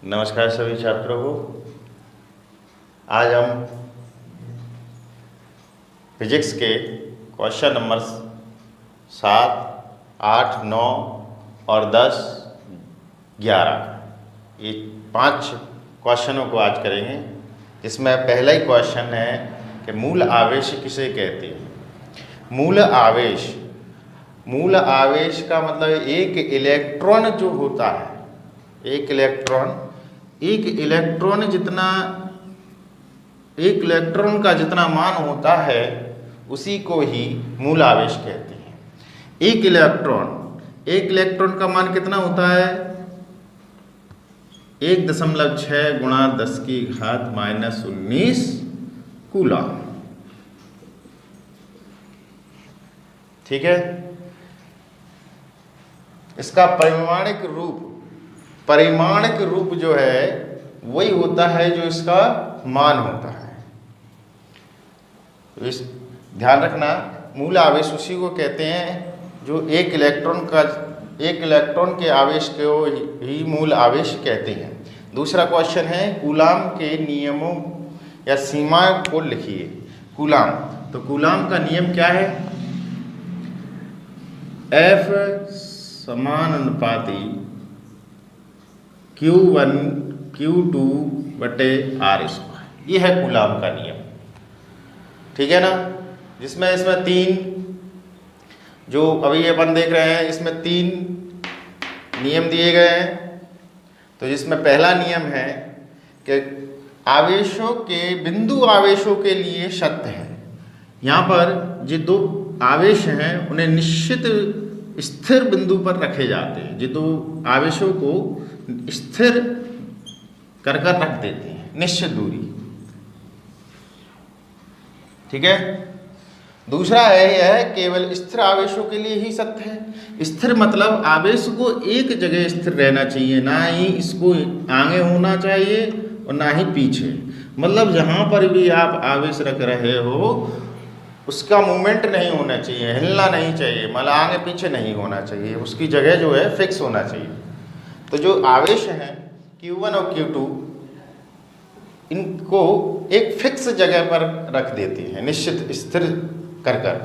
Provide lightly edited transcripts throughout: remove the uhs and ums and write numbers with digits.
नमस्कार सभी छात्रों को। आज हम फिजिक्स के क्वेश्चन नंबर 7, 8, 9 और 10, 11 ये 5 क्वेश्चनों को आज करेंगे। इसमें पहला ही क्वेश्चन है कि मूल आवेश किसे कहते हैं। मूल आवेश का मतलब एक इलेक्ट्रॉन जो होता है, एक इलेक्ट्रॉन का जितना मान होता है उसी को ही मूल आवेश कहते हैं। एक इलेक्ट्रॉन का मान कितना होता है? 1.6 × 10⁻⁻19 कूलम। ठीक है। इसका परिमाणिक रूप जो है वही होता है जो इसका मान होता है। तो इस ध्यान रखना, मूल आवेश उसी को कहते हैं जो एक इलेक्ट्रॉन के आवेश को ही मूल आवेश कहते हैं। दूसरा क्वेश्चन है कूलाम के नियमों या सीमाओं को लिखिए। कूलाम, तो कूलाम का नियम क्या है? F समानुपाती Q1 Q2/R²। ये है कूलाम का नियम। ठीक है ना। इसमें 3 जो अभी अपन देख रहे हैं, इसमें 3 नियम दिए गए हैं। तो जिसमें पहला नियम है कि बिंदु आवेशों के लिए सत्य है। यहाँ पर जो 2 आवेश हैं उन्हें निश्चित स्थिर बिंदु पर रखे जाते हैं। जो 2 आवेशों को स्थिर कर रख देते हैं निश्चित दूरी। ठीक है। दूसरा है यह केवल स्थिर आवेशों के लिए ही सत्य है। स्थिर मतलब आवेश को एक जगह स्थिर रहना चाहिए, ना ही इसको आगे होना चाहिए और ना ही पीछे। मतलब जहाँ पर भी आप आवेश रख रहे हो उसका मूवमेंट नहीं होना चाहिए, हिलना नहीं चाहिए, मतलब आगे पीछे नहीं होना चाहिए, उसकी जगह जो है फिक्स होना चाहिए। तो जो आवेश हैं Q1 और Q2 इनको एक फिक्स जगह पर रख देते हैं, निश्चित स्थिर कर।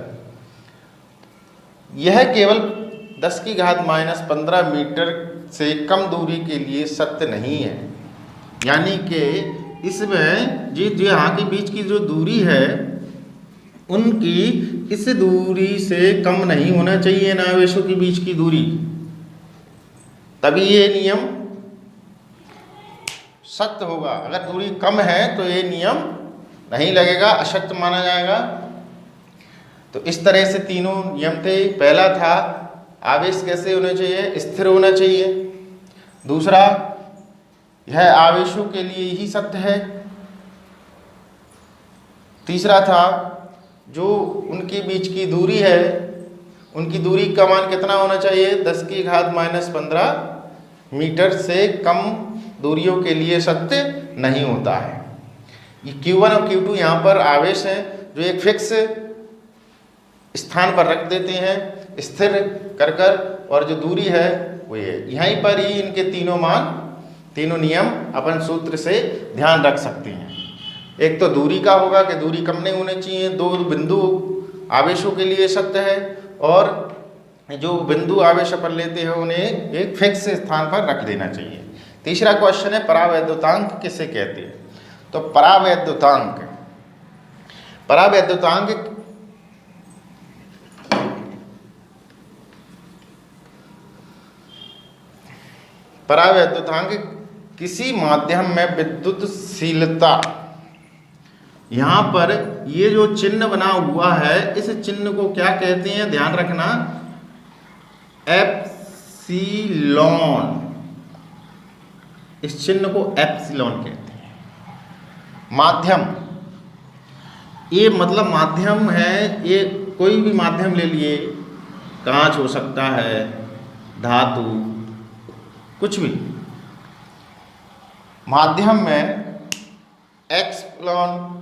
यह केवल 10⁻⁻15 मीटर से कम दूरी के लिए सत्य नहीं है। यानी कि इसमें जो यहाँ के बीच की जो दूरी है उनकी इस दूरी से कम नहीं होना चाहिए इन आवेशों के बीच की दूरी, तभी ये नियम सत्य होगा। अगर दूरी कम है तो ये नियम नहीं लगेगा, असत्य माना जाएगा। तो इस तरह से तीनों नियम थे। पहला था आवेश कैसे होने चाहिए? स्थिर होना चाहिए। दूसरा, यह आवेशों के लिए ही सत्य है। तीसरा था जो उनके बीच की दूरी है उनकी दूरी का मान कितना होना चाहिए? 10⁻⁻15 मीटर से कम दूरियों के लिए सत्य नहीं होता है। ये Q1 और Q2 यहाँ पर आवेश हैं जो एक फिक्स स्थान पर रख देते हैं स्थिर कर, और जो दूरी है वो ये यहीं पर ही इनके तीनों नियम अपन सूत्र से ध्यान रख सकते हैं। एक तो दूरी का होगा कि दूरी कम नहीं होनी चाहिए, 2 बिंदु आवेशों के लिए सत्य है, और जो बिंदु आवेश अपन लेते हैं उन्हें एक फिक्स स्थान पर रख देना चाहिए। तीसरा क्वेश्चन है परावैद्युतांक किसे कहते हैं? तो परावैद्युतांक किसी माध्यम में विद्युतशीलता। यहाँ पर ये जो चिन्ह बना हुआ है इस चिन्ह को क्या कहते हैं? ध्यान रखना, एप्सिलॉन। इस चिन्ह को एप्सिलॉन कहते हैं। माध्यम, ये मतलब माध्यम है, ये कोई भी माध्यम ले लिए, कांच हो सकता है, धातु, कुछ भी। माध्यम में एप्सिलॉन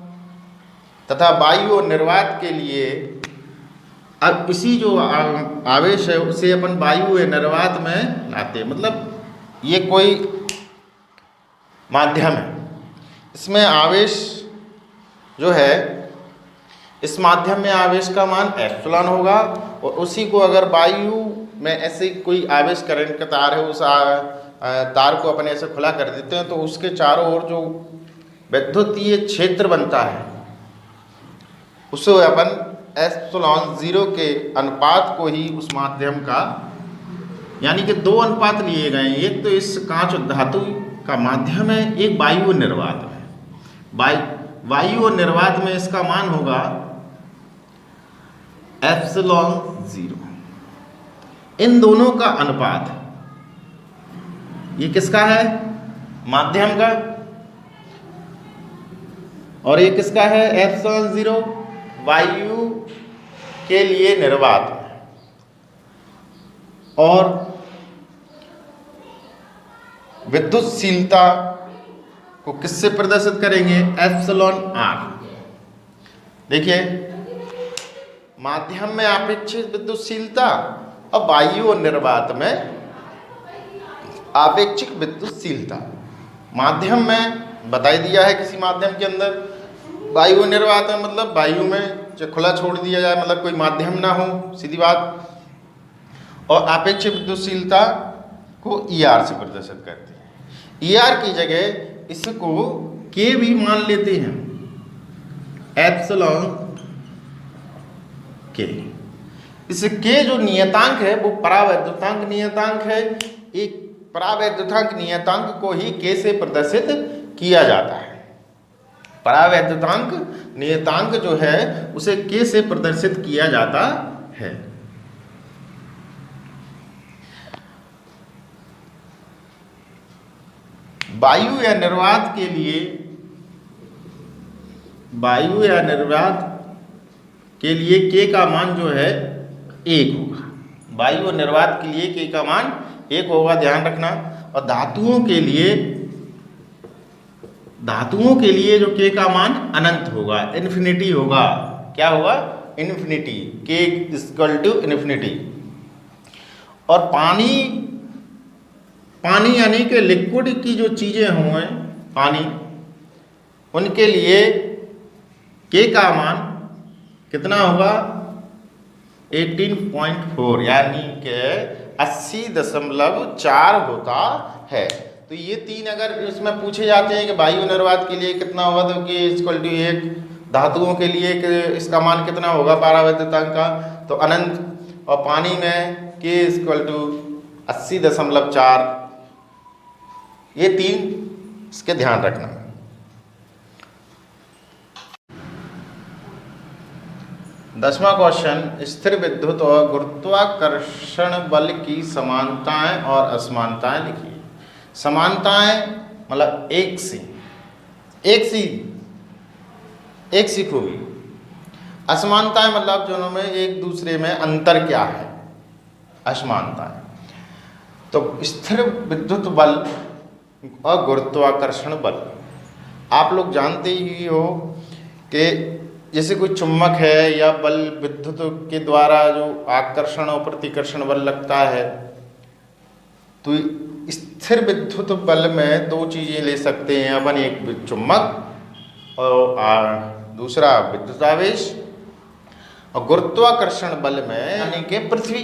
तथा वायु और निर्वात के लिए अब इसी जो आवेश है उसे अपन वायु या निर्वात में लाते हैं। मतलब ये कोई माध्यम है, इसमें आवेश जो है, इस माध्यम में आवेश का मान एप्सिलॉन होगा, और उसी को अगर वायु में ऐसे कोई आवेश करंट का तार है, उस तार को अपन ऐसे खुला कर देते हैं तो उसके चारों ओर जो विद्युतीय क्षेत्र बनता है उसे अपन एप्सिलॉन 0 के अनुपात को ही उस माध्यम का, यानी कि दो अनुपात लिए गए हैं, एक तो इस कांच और धातु का माध्यम है, एक वायु और निर्वात है। वायु और निर्वात में इसका मान होगा एप्सिलॉन 0। इन दोनों का अनुपात, ये किसका है? माध्यम का, और ये किसका है? एप्सिलॉन 0 वायु के लिए निर्वात में। और विद्युतशीलता को किससे प्रदर्शित करेंगे? Epsilon r। देखिए, माध्यम में आपेक्षिक विद्युतशीलता और वायु और निर्वात में आपेक्षिक विद्युतशीलता। माध्यम में बता दिया है किसी माध्यम के अंदर, वायु और निर्वात में मतलब वायु में जो खुला छोड़ दिया जाए, मतलब कोई माध्यम ना हो, सीधी बात। और आपेक्षिक विद्युतशीलता को ER से प्रदर्शित करते हैं। ER की जगह इसको K भी मान लेते हैं, एप्सिलॉन K। इस K जो नियतांक है वो परावैद्युतांक नियतांक है। एक परावैद्युतांक नियतांक को ही K से प्रदर्शित किया जाता है। परावैद्युतांक नियतांक जो है उसे K से प्रदर्शित किया जाता है। वायु या निर्वात के लिए, वायु या निर्वात के लिए K का मान जो है 1 होगा। वायु और निर्वात के लिए K का मान 1 होगा, ध्यान रखना। और धातुओं के लिए जो K का मान अनंत होगा, इन्फिनिटी होगा। क्या होगा? Infinity. K equal to infinity. और पानी यानी कि लिक्विड की जो चीजें हों, पानी, उनके लिए K का मान कितना होगा? 18.4 यानी कि 80.4 होता है। तो ये तीन अगर इसमें पूछे जाते हैं कि वायु निर्वात के लिए कितना होगा, तो K इक्वल टू 1, धातुओं के लिए इसका मान कितना होगा परावैद्युतांक का, तो अनंत। और पानी में K इक्वल टू 80.4। ये तीन इसके ध्यान रखना। दसवां क्वेश्चन, स्थिर विद्युत और गुरुत्वाकर्षण बल की समानताएं और असमानताएं लिखिए। समानताएं मतलब एक सी खूबी। असमानताएं मतलब दोनों में एक दूसरे में अंतर क्या है, असमानताएं। तो स्थिर विद्युत बल और गुरुत्वाकर्षण बल आप लोग जानते ही हो कि जैसे कोई चुंबक है या बल विद्युत के द्वारा जो आकर्षण और प्रतिकर्षण बल लगता है, तो स्थिर विद्युत बल में दो चीज़ें ले सकते हैं अपन, एक चुंबक और दूसरा विद्युत आवेश। और गुरुत्वाकर्षण बल में यानी कि पृथ्वी।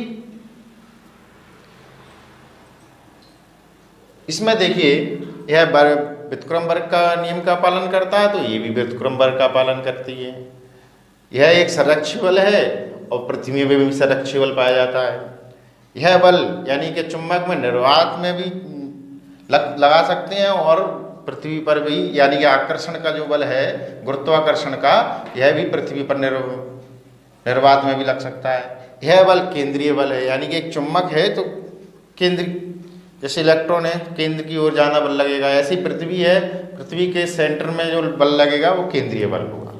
इसमें देखिए, यह व्युत्क्रमवर्ग का नियम का पालन करता है, तो ये भी व्युत्क्रमवर्ग का पालन करती है। यह एक संरक्षी बल है और पृथ्वी में भी संरक्षी बल पाया जाता है। यह बल यानी कि चुंबक में निर्वात में भी लगा सकते हैं और पृथ्वी पर भी, यानी कि आकर्षण का जो बल है गुरुत्वाकर्षण का, यह भी पृथ्वी पर निर्वात में भी लग सकता है। यह बल केंद्रीय बल है, यानी कि एक चुंबक है तो केंद्र, जैसे इलेक्ट्रॉन है केंद्र की ओर ज़्यादा बल लगेगा, ऐसी पृथ्वी है, पृथ्वी के सेंटर में जो बल लगेगा वो केंद्रीय बल होगा,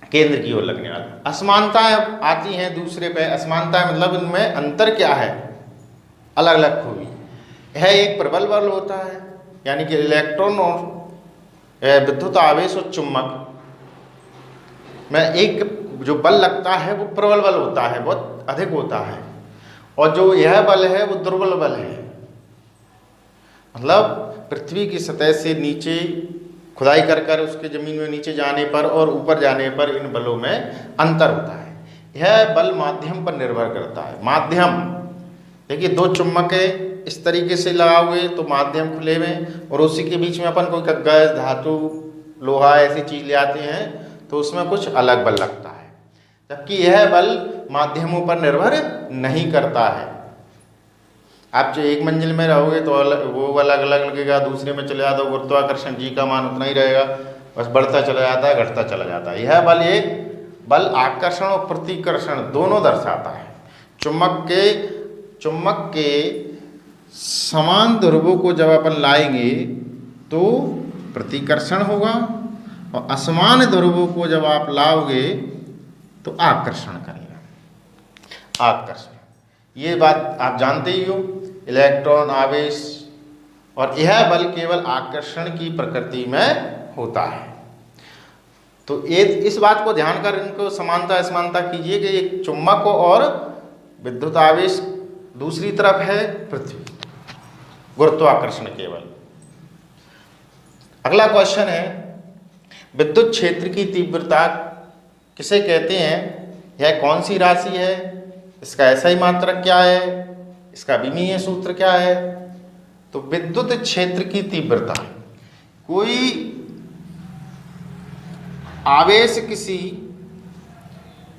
केंद्र की ओर लगने वाला। असमानताएं आती हैं दूसरे पे। असमानताएं मतलब इनमें अंतर क्या है, अलग अलग खूबी। यह एक प्रबल बल होता है, यानी कि इलेक्ट्रॉन और विद्युत आवेश और चुंबक में एक जो बल लगता है वो प्रबल बल होता है, बहुत अधिक होता है। और जो यह बल है वो दुर्बल बल है, मतलब पृथ्वी की सतह से नीचे खुदाई कर कर उसके ज़मीन में नीचे जाने पर और ऊपर जाने पर इन बलों में अंतर होता है। यह बल माध्यम पर निर्भर करता है। माध्यम देखिए, दो चुम्बक इस तरीके से लगाओगे तो माध्यम खुले में, और उसी के बीच में अपन कोई कागज, धातु, लोहा ऐसी चीज़ ले आते हैं तो उसमें कुछ अलग बल लगता है, जबकि यह बल माध्यमों पर निर्भर नहीं करता है। आप जो एक मंजिल में रहोगे तो वो अलग अलग लगेगा, दूसरे में चले जाते हो गुरुत्वाकर्षण जी का मान उतना ही रहेगा, बस बढ़ता चला जाता है, घटता चला जाता है। यह बल एक बल आकर्षण और प्रतिकर्षण दोनों दर्शाता है। चुम्बक के समान ध्रुवों को जब अपन लाएंगे तो प्रतिकर्षण होगा, और असमान ध्रुवों को जब आप लाओगे तो आकर्षण करेगा। आकर्षण, ये बात आप जानते ही हो, इलेक्ट्रॉन, आवेश, और यह बल केवल आकर्षण की प्रकृति में होता है। तो ये इस बात को ध्यान कर इनको समानता असमानता कीजिए कि एक चुम्बक और विद्युत आवेश, दूसरी तरफ है पृथ्वी, गुरुत्वाकर्षण केवल। अगला क्वेश्चन है, विद्युत क्षेत्र की तीव्रता किसे कहते हैं? यह कौन सी राशि है? इसका SI मात्रक क्या है? इसका विमीय सूत्र क्या है? तो विद्युत क्षेत्र की तीव्रता, कोई आवेश किसी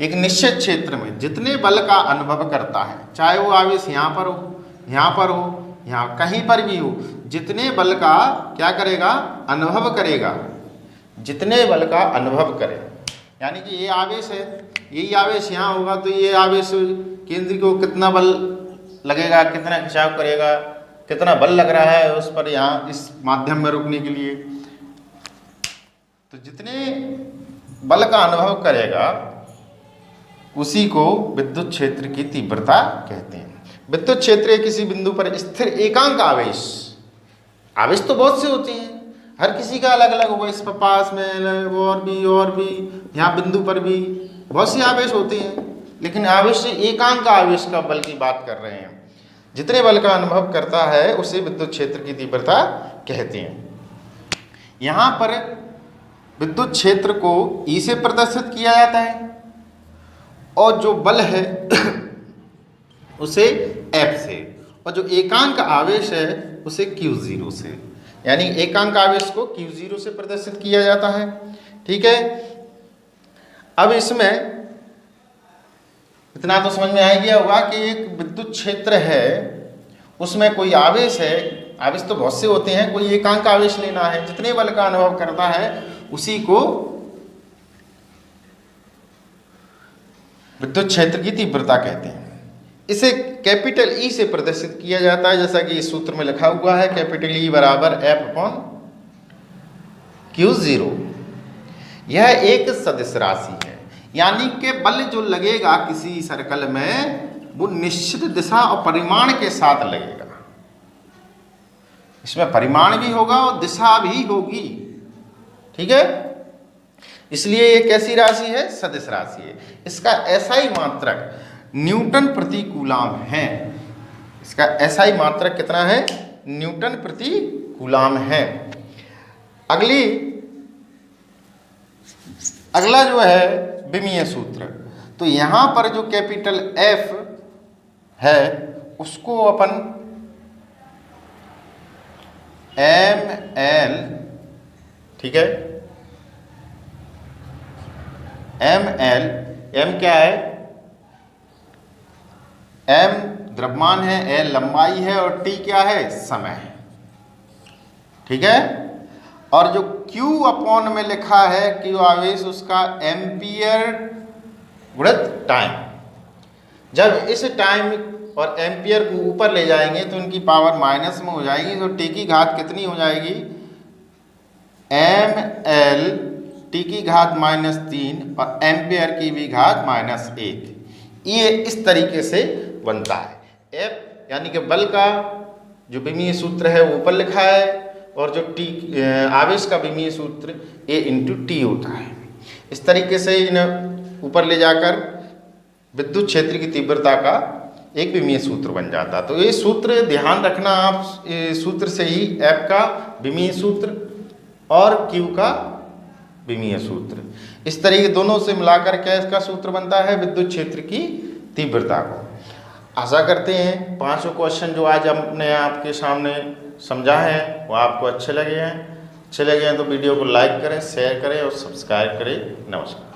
एक निश्चित क्षेत्र में जितने बल का अनुभव करता है, चाहे वो आवेश यहाँ पर हो, यहाँ पर हो, यहाँ कहीं पर भी हो, जितने बल का क्या करेगा? अनुभव करेगा। जितने बल का अनुभव करे, यानी कि ये आवेश है, यही आवेश यहाँ होगा तो ये आवेश केंद्र को कितना बल लगेगा, कितना खिंचाव करेगा, कितना बल लग रहा है उस पर यहाँ इस माध्यम में रुकने के लिए। तो जितने बल का अनुभव करेगा उसी को विद्युत क्षेत्र की तीव्रता कहते हैं। विद्युत क्षेत्र किसी बिंदु पर स्थिर एकांक आवेश, आवेश तो बहुत से होते हैं, हर किसी का अलग अलग होगा, इस पर पास में और भी यहाँ बिंदु पर भी बहुत से आवेश होते हैं, लेकिन आवेश से एकांक आवेश का बल की बात कर रहे हैं। जितने बल का अनुभव करता है उसे विद्युत क्षेत्र की तीव्रता कहते हैं। यहाँ पर विद्युत क्षेत्र को E से प्रदर्शित किया जाता है, और जो बल है उसे F से, और जो एकांक आवेश है उसे Q0 से, यानी एकांक आवेश को Q0 से प्रदर्शित किया जाता है। ठीक है, अब इसमें इतना तो समझ में आ गया होगा कि एक विद्युत क्षेत्र है, उसमें कोई आवेश है, आवेश तो बहुत से होते हैं, कोई एकांक आवेश लेना है, जितने बल का अनुभव करता है उसी को विद्युत क्षेत्र की तीव्रता कहते हैं। इसे कैपिटल E से प्रदर्शित किया जाता है, जैसा कि इस सूत्र में लिखा हुआ है, कैपिटल E बराबर F/Q0। यह एक सदिश राशि है, यानी कि बल जो लगेगा किसी सर्कल में वो निश्चित दिशा और परिमाण के साथ लगेगा। इसमें परिमाण भी होगा और दिशा भी होगी। ठीक है, इसलिए ये कैसी राशि है? सदिश राशि है। इसका SI मात्रक न्यूटन प्रति कूलाम है। इसका SI मात्रक कितना है? न्यूटन प्रति कूलाम है। अगला जो है विमीय सूत्र, तो यहाँ पर जो कैपिटल F है उसको अपन ml, ठीक है, ml, m क्या है? m द्रव्यमान है, l लंबाई है, और t क्या है? समय है। ठीक है, और जो q अपॉन में लिखा है, q आवेश, उसका एम्पियर गुणित टाइम। जब इस टाइम और एम्पियर को ऊपर ले जाएंगे तो इनकी पावर माइनस में हो जाएगी, तो t की घात कितनी हो जाएगी? ml t की घात -3 और एम्पियर की भी घात -1। ये इस तरीके से बनता है। F यानी कि बल का जो विमीय सूत्र है वो ऊपर लिखा है, और जो T आवेश का विमीय सूत्र A × T होता है। इस तरीके से इन्हें ऊपर ले जाकर विद्युत क्षेत्र की तीव्रता का एक विमीय सूत्र बन जाता। तो ये सूत्र ध्यान रखना आप, इस सूत्र से ही F का विमीय सूत्र और Q का विमीय सूत्र, इस तरीके दोनों से मिलाकर क्या इसका सूत्र बनता है, विद्युत क्षेत्र की तीव्रता को। आशा करते हैं पांचों क्वेश्चन जो आज हमने आपके सामने समझा है वो आपको अच्छे लगे हैं। अच्छे लगे हैं तो वीडियो को लाइक करें, शेयर करें और सब्सक्राइब करें। नमस्कार।